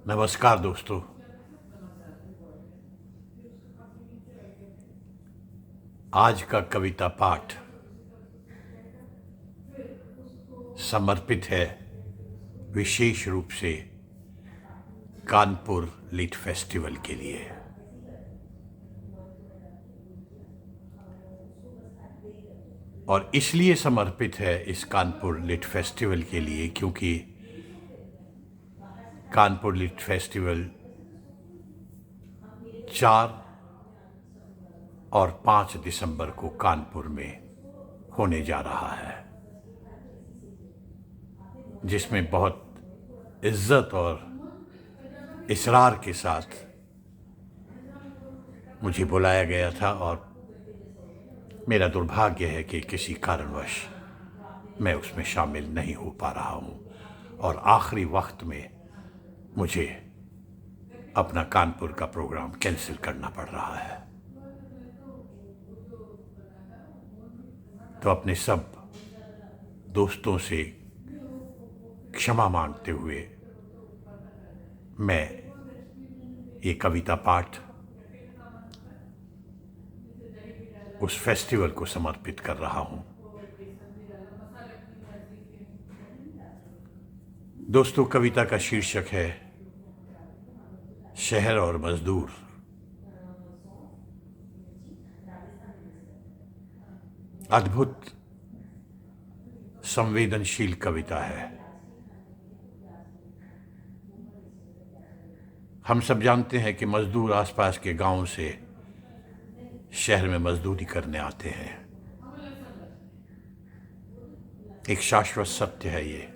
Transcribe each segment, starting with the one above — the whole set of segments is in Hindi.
नमस्कार दोस्तों। आज का कविता पाठ समर्पित है विशेष रूप से कानपुर लिट फेस्टिवल के लिए। और इसलिए समर्पित है इस कानपुर लिट फेस्टिवल के लिए क्योंकि कानपुर लिट फेस्टिवल 4 और 5 दिसंबर को कानपुर में होने जा रहा है, जिसमें बहुत इज्जत और इसरार के साथ मुझे बुलाया गया था। और मेरा दुर्भाग्य है कि किसी कारणवश मैं उसमें शामिल नहीं हो पा रहा हूँ और आखिरी वक्त में मुझे अपना कानपुर का प्रोग्राम कैंसिल करना पड़ रहा है। तो अपने सब दोस्तों से क्षमा मांगते हुए मैं ये कविता पाठ उस फेस्टिवल को समर्पित कर रहा हूं। दोस्तों, कविता का शीर्षक है शहर और मजदूर। अद्भुत संवेदनशील कविता है। हम सब जानते हैं कि मजदूर आसपास के गांव से शहर में मजदूरी करने आते हैं। एक शाश्वत सत्य है ये।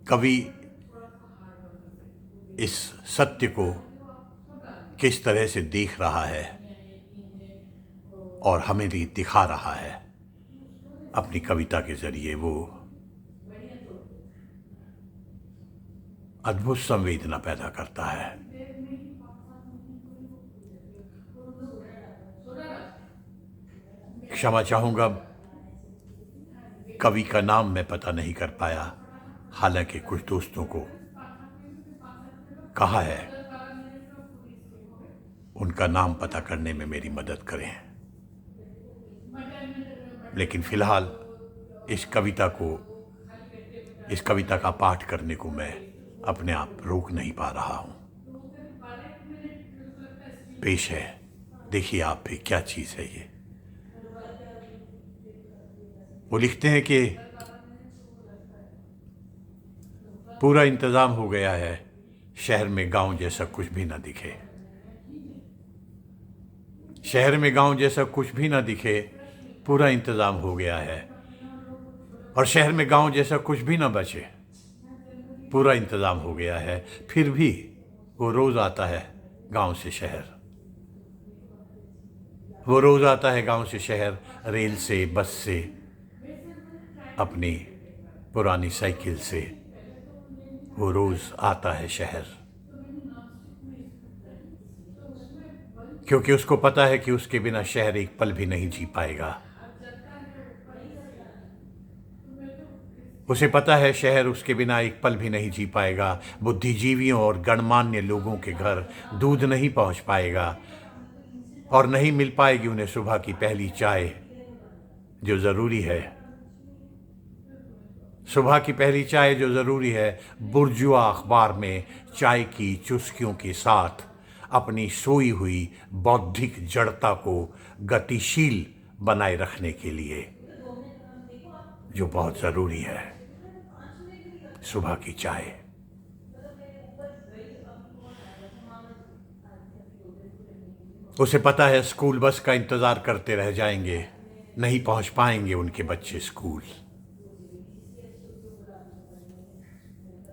कवि इस सत्य को किस तरह से देख रहा है और हमें भी दिखा रहा है अपनी कविता के जरिए, वो अद्भुत संवेदना पैदा करता है। क्षमा चाहूंगा, कवि का नाम मैं पता नहीं कर पाया, हालांकि कुछ दोस्तों को कहा है उनका नाम पता करने में मेरी मदद करें। लेकिन फिलहाल इस कविता का पाठ करने को मैं अपने आप रोक नहीं पा रहा हूं। पेश है, देखिए आप भी क्या चीज है ये। वो लिखते हैं कि पूरा इंतजाम हो गया है, शहर में गांव जैसा कुछ भी ना दिखे। शहर में गांव जैसा कुछ भी ना दिखे, पूरा इंतजाम हो गया है। और शहर में गांव जैसा कुछ भी ना बचे, पूरा इंतजाम हो गया है। फिर भी वो रोज आता है गांव से शहर। वो रोज आता है गांव से शहर, रेल से, बस से, अपनी पुरानी साइकिल से। वो रोज आता है शहर क्योंकि उसको पता है कि उसके बिना शहर एक पल भी नहीं जी पाएगा। उसे पता है शहर उसके बिना एक पल भी नहीं जी पाएगा। बुद्धिजीवियों और गणमान्य लोगों के घर दूध नहीं पहुंच पाएगा और नहीं मिल पाएगी उन्हें सुबह की पहली चाय जो जरूरी है। सुबह की पहली चाय जो जरूरी है, बुर्जुआ अखबार में चाय की चुस्कियों के साथ अपनी सोई हुई बौद्धिक जड़ता को गतिशील बनाए रखने के लिए, जो बहुत जरूरी है, सुबह की चाय। उसे पता है स्कूल बस का इंतजार करते रह जाएंगे, नहीं पहुंच पाएंगे उनके बच्चे स्कूल।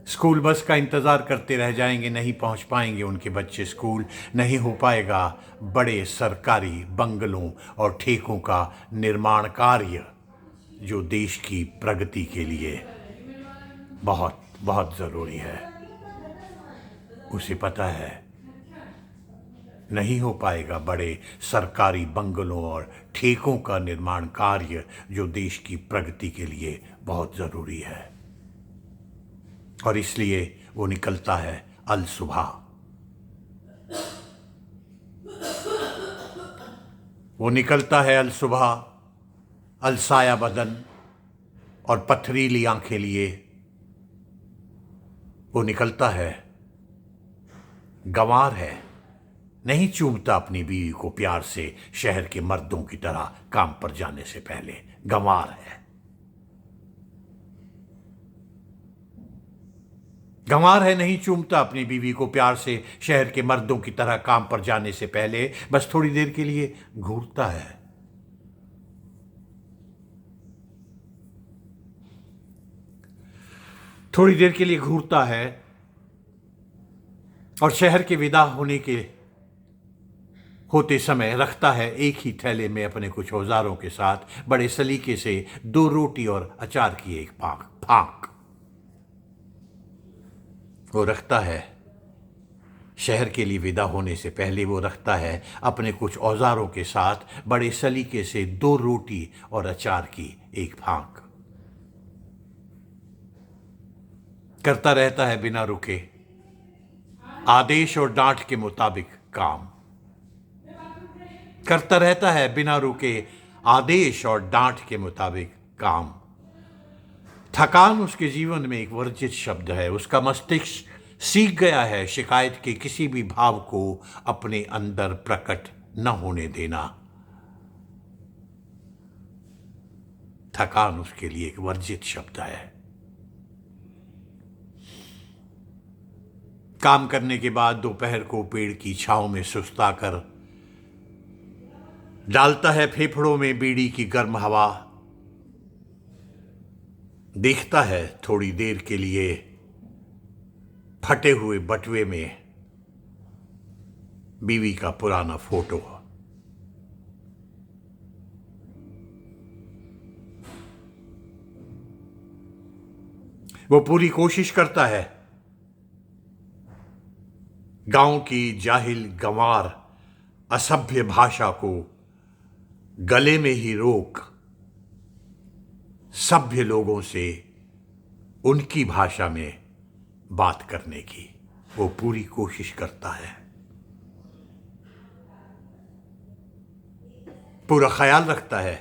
स्कूल बस का इंतजार करते रह जाएंगे, नहीं पहुंच पाएंगे उनके बच्चे स्कूल। नहीं हो पाएगा बड़े सरकारी बंगलों और ठेकों का निर्माण कार्य, जो देश की प्रगति के लिए बहुत बहुत जरूरी है। उसे पता है नहीं हो पाएगा बड़े सरकारी बंगलों और ठेकों का निर्माण कार्य जो देश की प्रगति के लिए बहुत ज़रूरी है। और इसलिए वो निकलता है अल सुबह, वो निकलता है अल सुबह, अलसाया बदन और पथरीली आंखें लिए। वो निकलता है, गंवार है, नहीं चूमता अपनी बीवी को प्यार से शहर के मर्दों की तरह काम पर जाने से पहले। गंवार है, गंवार है, नहीं चूमता अपनी बीवी को प्यार से शहर के मर्दों की तरह काम पर जाने से पहले। बस थोड़ी देर के लिए घूरता है, थोड़ी देर के लिए घूरता है और शहर के विदा होते समय रखता है एक ही थैले में अपने कुछ औजारों के साथ बड़े सलीके से 2 रोटी और अचार की एक फांक। वो रखता है, शहर के लिए विदा होने से पहले वो रखता है अपने कुछ औजारों के साथ बड़े सलीके से 2 रोटी और अचार की एक फांक। करता रहता है बिना रुके, आदेश और डांट के मुताबिक काम। करता रहता है बिना रुके, आदेश और डांट के मुताबिक काम। थकान उसके जीवन में एक वर्जित शब्द है। उसका मस्तिष्क सीख गया है शिकायत के किसी भी भाव को अपने अंदर प्रकट न होने देना। थकान उसके लिए एक वर्जित शब्द है। काम करने के बाद दोपहर को पेड़ की छांव में सुस्ताकर डालता है फेफड़ों में बीड़ी की गर्म हवा। देखता है थोड़ी देर के लिए फटे हुए बटुए में बीवी का पुराना फोटो। वो पूरी कोशिश करता है गांव की जाहिल गंवार असभ्य भाषा को गले में ही रोक सभ्य लोगों से उनकी भाषा में बात करने की वो पूरी कोशिश करता है। पूरा ख्याल रखता है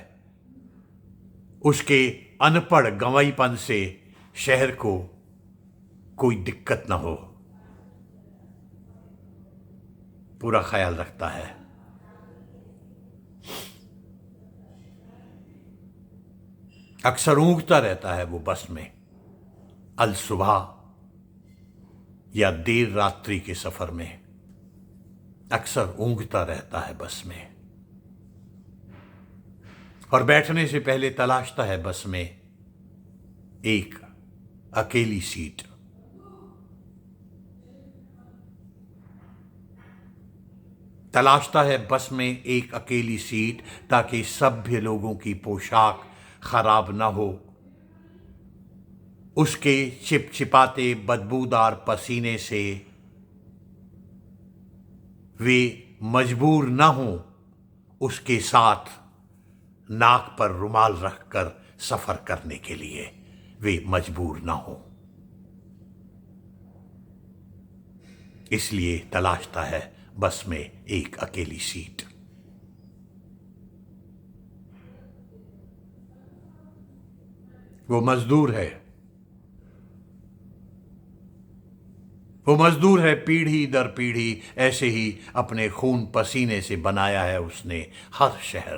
उसके अनपढ़ गंवाईपन से शहर को कोई दिक्कत ना हो। पूरा ख्याल रखता है। अक्सर ऊँघता रहता है वो बस में, अल सुबह या देर रात्रि के सफर में अक्सर ऊँघता रहता है बस में। और बैठने से पहले तलाशता है बस में एक अकेली सीट। तलाशता है बस में एक अकेली सीट ताकि सभ्य लोगों की पोशाक खराब ना हो, उसके चिपचिपाते बदबूदार पसीने से वे मजबूर ना हो उसके साथ नाक पर रुमाल रखकर सफर करने के लिए, वे मजबूर ना हो। इसलिए तलाशता है बस में एक अकेली सीट। वो मजदूर है, वो मजदूर है, पीढ़ी दर पीढ़ी ऐसे ही अपने खून पसीने से बनाया है उसने हर शहर।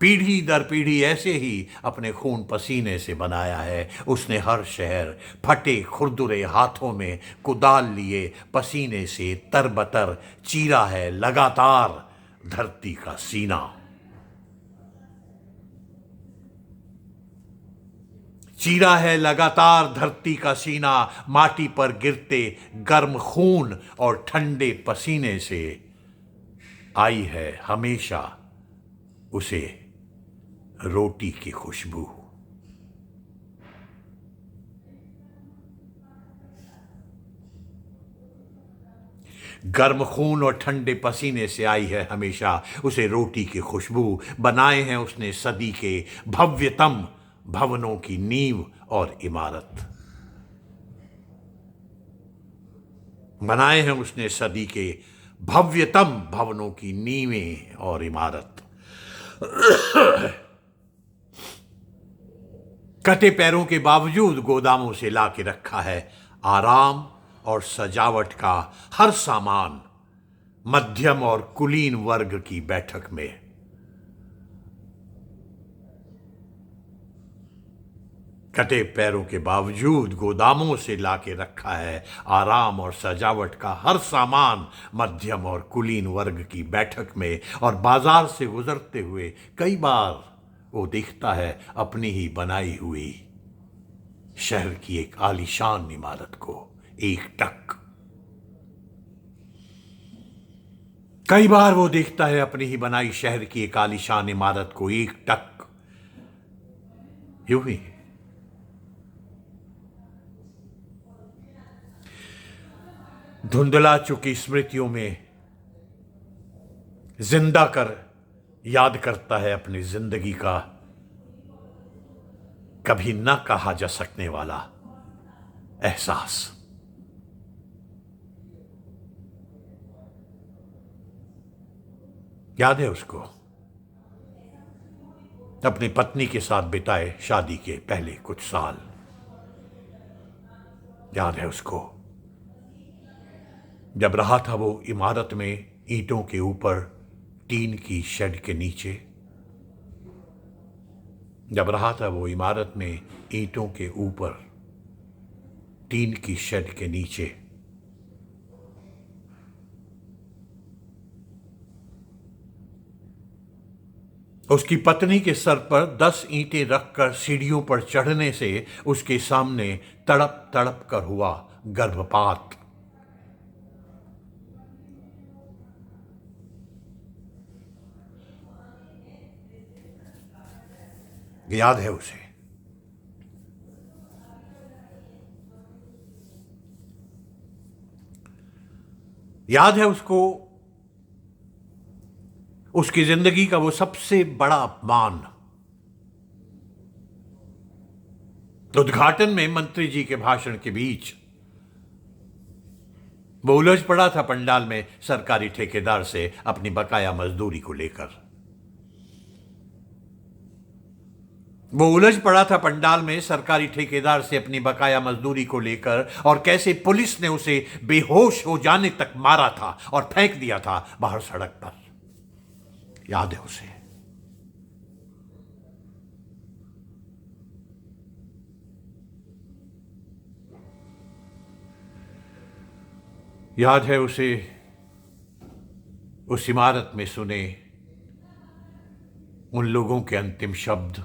पीढ़ी दर पीढ़ी ऐसे ही अपने खून पसीने से बनाया है उसने हर शहर। फटे खुरदुरे हाथों में कुदाल लिए पसीने से तरबतर चीरा है लगातार धरती का सीना। चीरा है लगातार धरती का सीना, माटी पर गिरते गर्म खून और ठंडे पसीने से आई है हमेशा उसे रोटी की खुशबू। गर्म खून और ठंडे पसीने से आई है हमेशा उसे रोटी की खुशबू। बनाए हैं उसने सदी के भव्यतम भवनों की नींव और इमारत। बनाए हैं उसने सदी के भव्यतम भवनों की नींवें और इमारत। कटे पैरों के बावजूद गोदामों से ला के रखा है आराम और सजावट का हर सामान मध्यम और कुलीन वर्ग की बैठक में। कटे पैरों के बावजूद गोदामों से लाके रखा है आराम और सजावट का हर सामान मध्यम और कुलीन वर्ग की बैठक में। और बाजार से गुजरते हुए कई बार वो देखता है अपनी ही बनाई हुई शहर की एक आलीशान इमारत को एकटक। कई बार वो देखता है अपनी ही बनाई शहर की एक आलीशान इमारत को एकटक। यूं ही धुंधला चुकी स्मृतियों में जिंदा कर याद करता है अपनी जिंदगी का कभी न कहा जा सकने वाला एहसास। याद है उसको अपनी पत्नी के साथ बिताए शादी के पहले कुछ साल। याद है उसको जब रहा था वो इमारत में ईंटों के ऊपर टीन की शेड के नीचे। जब रहा था वो इमारत में ईंटों के ऊपर टीन की शेड के नीचे। उसकी पत्नी के सर पर 10 ईंटें रखकर सीढ़ियों पर चढ़ने से उसके सामने तड़प तड़प कर हुआ गर्भपात। याद है उसे याद है उसको उसकी जिंदगी का वो सबसे बड़ा अपमान। उद्घाटन में मंत्री जी के भाषण के बीच वो उलझ पड़ा था पंडाल में सरकारी ठेकेदार से अपनी बकाया मजदूरी को लेकर। वो उलझ पड़ा था पंडाल में सरकारी ठेकेदार से अपनी बकाया मजदूरी को लेकर और कैसे पुलिस ने उसे बेहोश हो जाने तक मारा था और फेंक दिया था बाहर सड़क पर। याद है उसे याद है उसे उस इमारत में सुने उन लोगों के अंतिम शब्द।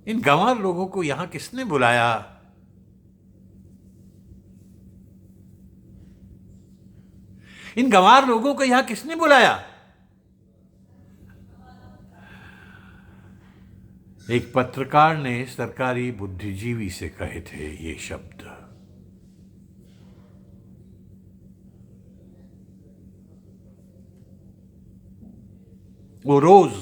इन गंवार लोगों को यहां किसने बुलाया? इन गंवार लोगों को यहां किसने बुलाया? एक पत्रकार ने सरकारी बुद्धिजीवी से कहे थे ये शब्द। वो रोज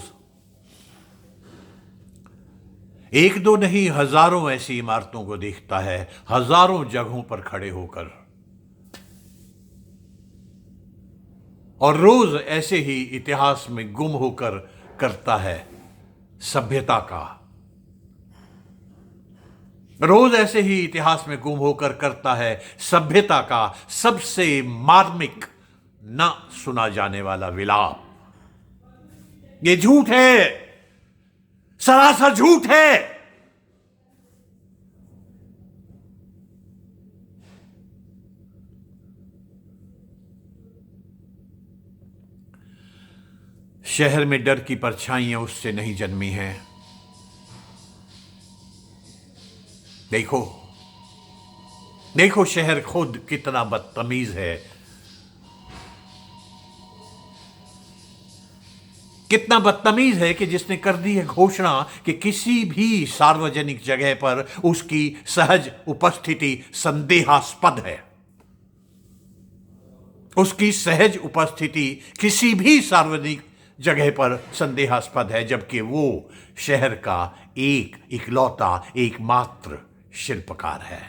एक दो नहीं हजारों ऐसी इमारतों को देखता है, हजारों जगहों पर खड़े होकर, और रोज ऐसे ही इतिहास में गुम होकर करता है सभ्यता का। रोज ऐसे ही इतिहास में गुम होकर करता है सभ्यता का सबसे मार्मिक न सुना जाने वाला विलाप। ये झूठ है, सरासर झूठ है। शहर में डर की परछाइयां उससे नहीं जन्मी हैं। देखो देखो शहर खुद कितना बदतमीज है, कितना बदतमीज है कि जिसने कर दी है घोषणा कि किसी भी सार्वजनिक जगह पर उसकी सहज उपस्थिति संदेहास्पद है। उसकी सहज उपस्थिति किसी भी सार्वजनिक जगह पर संदेहास्पद है, जबकि वो शहर का एक इकलौता एकमात्र शिल्पकार है।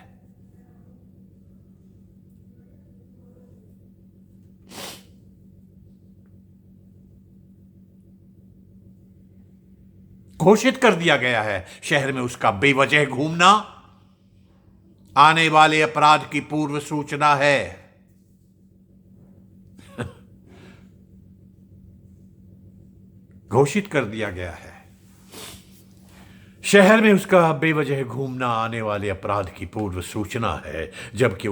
घोषित कर दिया गया है शहर में उसका बेवजह घूमना आने वाले अपराध की पूर्व सूचना है। घोषित कर दिया गया है शहर में उसका बेवजह घूमना आने वाले अपराध की पूर्व सूचना है, जबकि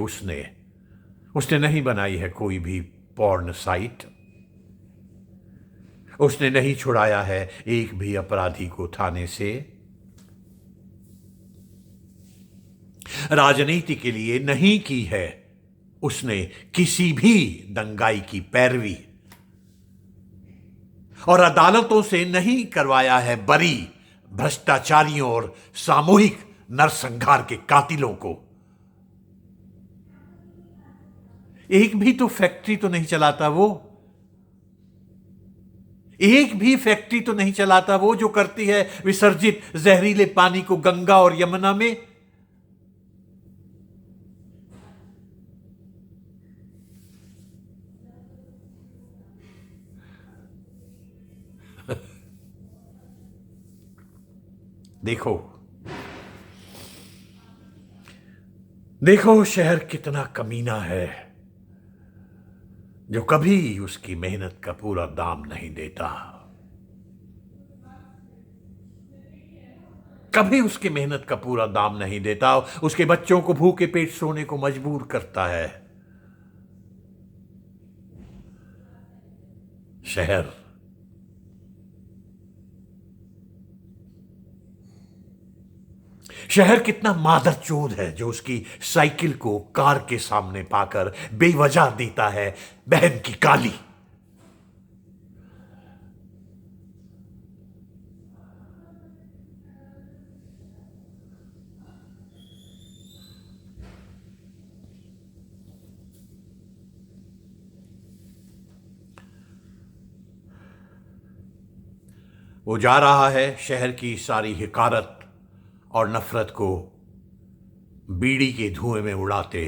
उसने नहीं बनाई है कोई भी पॉर्न साइट। उसने नहीं छुड़ाया है एक भी अपराधी को थाने से। राजनीति के लिए नहीं की है उसने किसी भी दंगाई की पैरवी, और अदालतों से नहीं करवाया है बरी भ्रष्टाचारियों और सामूहिक नरसंहार के कातिलों को। एक भी तो फैक्ट्री तो नहीं चलाता वो, एक भी फैक्ट्री तो नहीं चलाता वो जो करती है विसर्जित जहरीले पानी को गंगा और यमुना में। देखो देखो शहर कितना कमीना है जो कभी उसकी मेहनत का पूरा दाम नहीं देता, कभी उसकी मेहनत का पूरा दाम नहीं देता, उसके बच्चों को भूखे पेट सोने को मजबूर करता है। शहर कितना मादरचोद है जो उसकी साइकिल को कार के सामने पाकर बेवजह देता है बहन की गाली। वो जा रहा है शहर की सारी हिकारत और नफरत को बीड़ी के धुएं में उड़ाते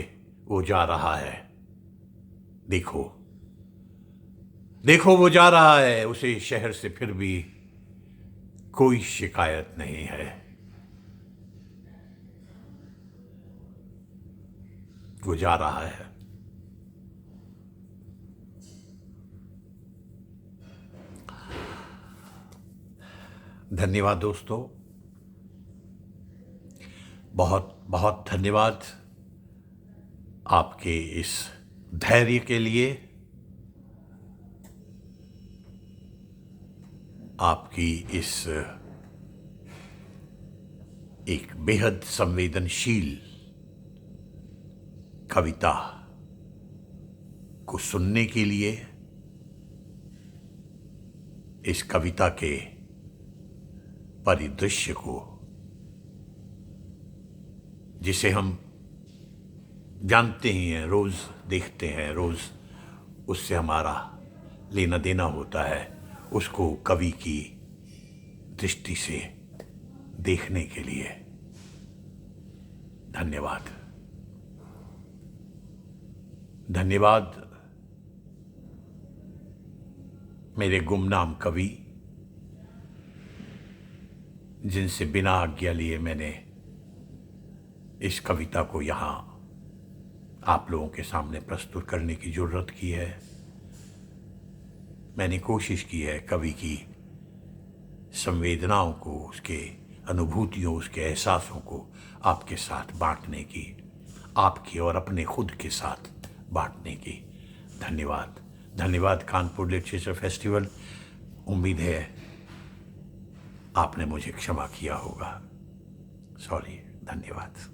वो जा रहा है। देखो देखो वो जा रहा है, उसे शहर से फिर भी कोई शिकायत नहीं है। वो जा रहा है। धन्यवाद दोस्तों, बहुत बहुत धन्यवाद आपके इस धैर्य के लिए, आपकी इस एक बेहद संवेदनशील कविता को सुनने के लिए, इस कविता के परिदृश्य को जिसे हम जानते ही हैं, रोज देखते हैं, रोज उससे हमारा लेना देना होता है, उसको कवि की दृष्टि से देखने के लिए धन्यवाद। धन्यवाद मेरे गुमनाम कवि, जिनसे बिना आज्ञा लिए मैंने इस कविता को यहाँ आप लोगों के सामने प्रस्तुत करने की जरूरत की है। मैंने कोशिश की है कवि की संवेदनाओं को, उसके अनुभूतियों, उसके एहसासों को आपके साथ बांटने की, आपकी और अपने खुद के साथ बांटने की। धन्यवाद। धन्यवाद कानपुर लिटरेचर फेस्टिवल। उम्मीद है आपने मुझे क्षमा किया होगा। सॉरी। धन्यवाद।